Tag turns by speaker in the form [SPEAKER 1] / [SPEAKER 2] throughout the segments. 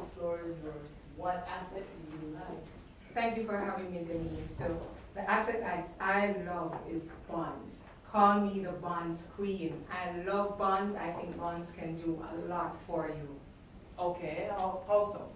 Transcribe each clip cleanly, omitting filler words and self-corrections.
[SPEAKER 1] the floor is yours. What asset do you like?
[SPEAKER 2] Thank you for having me, Denise. So the asset I love is bonds. Call me the bonds queen. I love bonds. I think bonds can do a lot for you.
[SPEAKER 1] Okay, how so?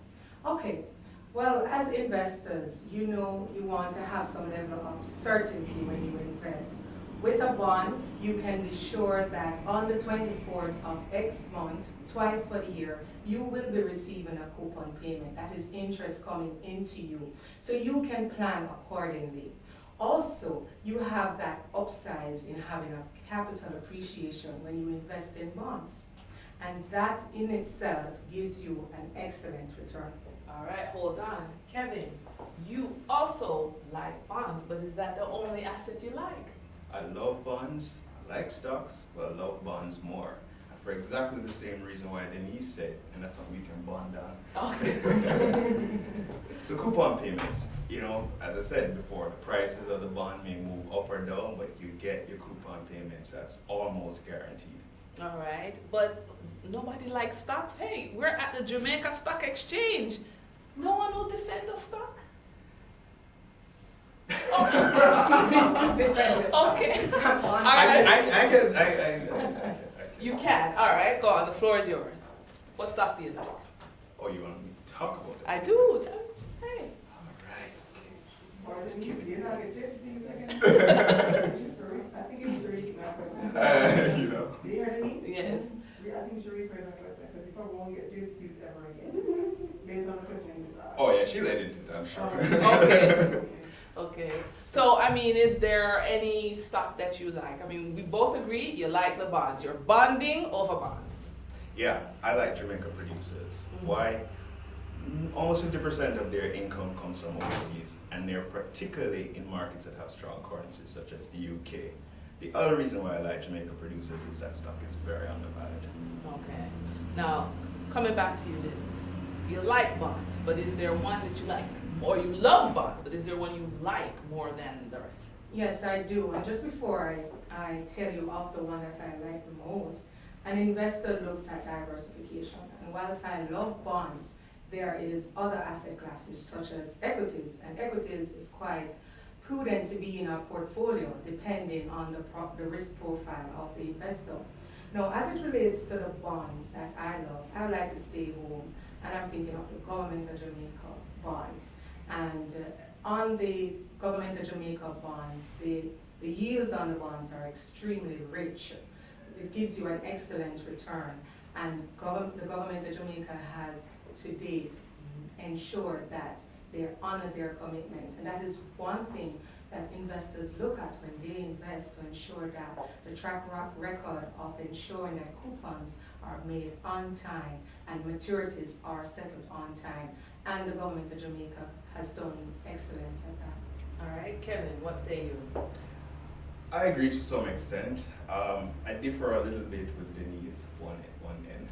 [SPEAKER 2] Okay, well, as investors, you know you want to have some level of certainty when you invest. With a bond, you can be sure that on the 24th of X month, twice for the year, you will be receiving a coupon payment. That is interest coming into you. So you can plan accordingly. Also, you have that upsize in having a capital appreciation when you invest in bonds. And that in itself gives you an excellent return.
[SPEAKER 1] All right, hold on. Kevin, you also like bonds, but is that the only asset you like?
[SPEAKER 3] I love bonds, I like stocks, but I love bonds more. And for exactly the same reason why Denise said, and that's something we can bond on.
[SPEAKER 1] Okay.
[SPEAKER 3] The coupon payments, you know, as I said before, the prices of the bond may move up or down, but you get your coupon payments. That's almost guaranteed.
[SPEAKER 1] All right, but nobody likes stock. Hey, we're at the Jamaica Stock Exchange. No one will defend the stock?
[SPEAKER 2] Defend yourself.
[SPEAKER 1] Okay.
[SPEAKER 2] All
[SPEAKER 1] All right.
[SPEAKER 3] I can.
[SPEAKER 1] You can. All right, go on. The floor is yours. What stock do you like?
[SPEAKER 3] Oh, you want me to talk about it?
[SPEAKER 1] I do. Hey.
[SPEAKER 3] All right.
[SPEAKER 4] You're not gonna just do second. I think it's three, my question.
[SPEAKER 3] You know.
[SPEAKER 4] Do you hear Denise?
[SPEAKER 1] Yes.
[SPEAKER 4] I think you should rephrase that question, because you probably won't get just use ever again, based on the question you just asked.
[SPEAKER 3] Oh yeah, she'll edit it, I'm sure.
[SPEAKER 1] Okay. Okay. So, I mean, is there any stock that you like? I mean, we both agree you like the bonds. You're bonding over bonds.
[SPEAKER 3] Yeah, I like Jamaica producers.
[SPEAKER 1] Mhm.
[SPEAKER 3] Why? Almost 50% of their income comes from overseas, and they're particularly in markets that have strong currencies, such as the UK. The other reason why I like Jamaica producers is that stock is very undervalued.
[SPEAKER 1] Okay. Now, coming back to you, Denise. You like bonds, but is there one that you like? Or you love bonds, but is there one you like more than the rest?
[SPEAKER 2] Yes, I do. And just before I tell you of the one that I like the most, an investor looks at diversification. And whilst I love bonds, there is other asset classes such as equities. And equities is quite prudent to be in a portfolio depending on the risk profile of the investor. Now, as it relates to the bonds that I love, I would like to stay home, and I'm thinking of the Government of Jamaica bonds. And on the Government of Jamaica bonds, the yields on the bonds are extremely rich. It gives you an excellent return. And the Government of Jamaica has to date ensured that they honor their commitment. And that is one thing that investors look at when they invest, to ensure that the track record of ensuring that coupons are made on time and maturities are settled on time. And the Government of Jamaica has done excellent at that.
[SPEAKER 1] All right, Kevin, what say you?
[SPEAKER 3] I agree to some extent. I differ a little bit with Denise, one end.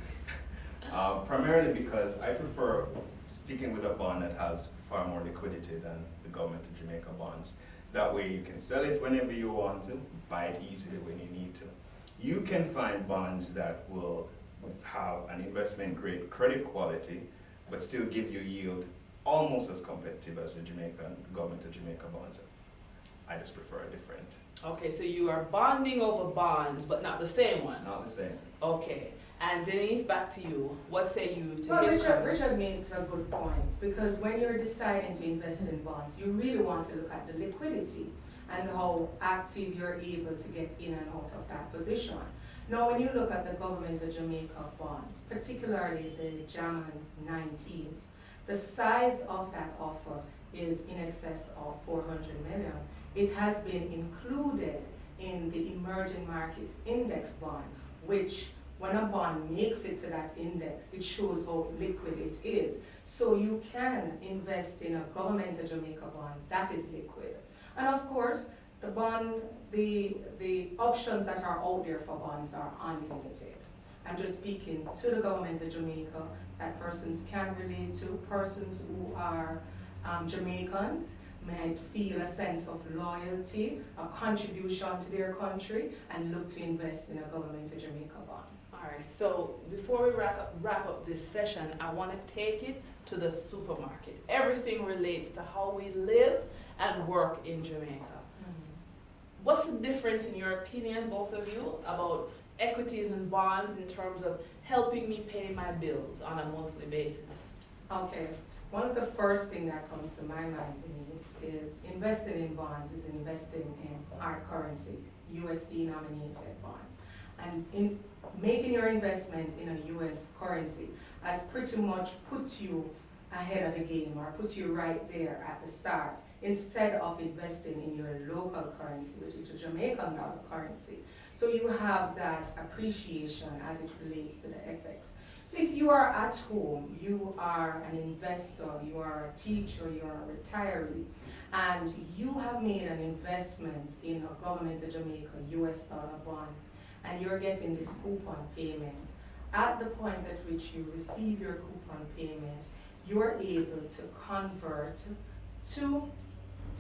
[SPEAKER 3] Primarily because I prefer sticking with a bond that has far more liquidity than the Government of Jamaica bonds. That way you can sell it whenever you want to, buy it easily when you need to. You can find bonds that will have an investment grade credit quality, but still give you yield almost as competitive as the Government of Jamaica bonds. I just prefer a different.
[SPEAKER 1] Okay, so you are bonding over bonds, but not the same one.
[SPEAKER 3] Not the same.
[SPEAKER 1] Okay. And Denise, back to you. What say you to
[SPEAKER 2] Well,
[SPEAKER 1] his comment?
[SPEAKER 2] Richard makes a good point, because when you're deciding to invest in bonds, you really want to look at the liquidity and how active you're able to get in and out of that position. Now, when you look at the Government of Jamaica bonds, particularly the German 19s, the size of that offer is in excess of 400 million. It has been included in the emerging market index bond, which when a bond makes it to that index, it shows how liquid it is. So you can invest in a Government of Jamaica bond that is liquid. And of course, the bond, the options that are out there for bonds are unlimited. I'm just speaking to the Government of Jamaica that persons can relate to, persons who are Jamaicans might feel a sense of loyalty, a contribution to their country, and look to invest in a Government of Jamaica bond.
[SPEAKER 1] All All right, so before we wrap up this session, I want to take it to the supermarket. Everything relates to how we live and work in Jamaica. What's the difference, in your opinion, both of you, about equities and bonds in terms of helping me pay my bills on a monthly basis?
[SPEAKER 2] Okay, one of the first thing that comes to my mind, Denise, is investing in bonds is investing in hard currency, USD nominated bonds. And in making your investment in a US currency has pretty much put you ahead of the game, or put you right there at the start, instead of investing in your local currency, which is the Jamaican dollar currency. So you have that appreciation as it relates to the FX. So if you are at home, you are an investor, you are a teacher, you are a retiree, and you have made an investment in a government of Jamaica US dollar bond, and you're getting this coupon payment, at the point at which you receive your coupon payment, you're able to convert to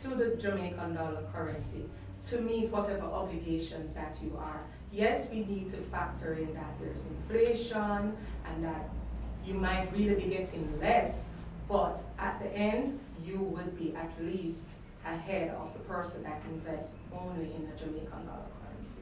[SPEAKER 2] the Jamaican dollar currency to meet whatever obligations that you are. Yes, we need to factor in that there's inflation and that you might really be getting less, but at the end, you would be at least ahead of the person that invests only in the Jamaican dollar currency.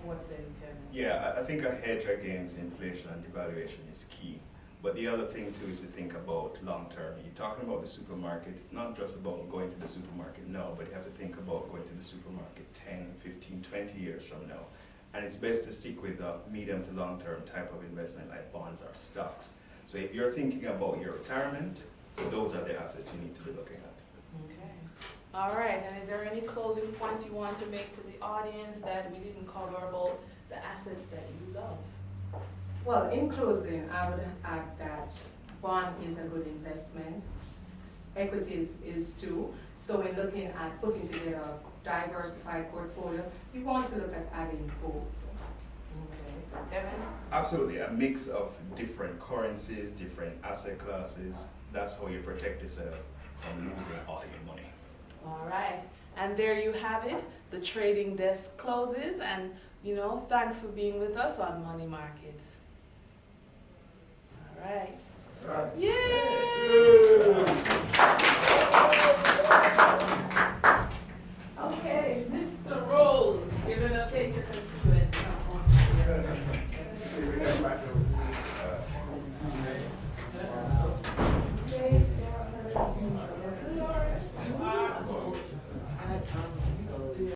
[SPEAKER 1] What's that, Kevin?
[SPEAKER 3] Yeah, I think a hedge against inflation and devaluation is key. But the other thing too is to think about long term. You're talking about the supermarket. It's not just about going to the supermarket now, but you have to think about going to the supermarket 10, 15, 20 years from now. And it's best to stick with a medium to long term type of investment like bonds or stocks. So if you're thinking about your retirement, those are the assets you need to be looking at.
[SPEAKER 1] Okay. All right, and is there any closing points you want to make to the audience that we didn't cover about the assets that you love?
[SPEAKER 2] Well, in closing, I would add that bond is a good investment. Equities is too. So when looking at putting together a diversified portfolio, you want to look at adding both.
[SPEAKER 1] Okay. Kevin?
[SPEAKER 3] Absolutely, a mix of different currencies, different asset classes. That's how you protect yourself from losing all your money.
[SPEAKER 1] All right, and there you have it. The trading desk closes, and thanks for being with us on Money Markets. All right. Yay! Okay, Mr. Rose, you're gonna face your constituents.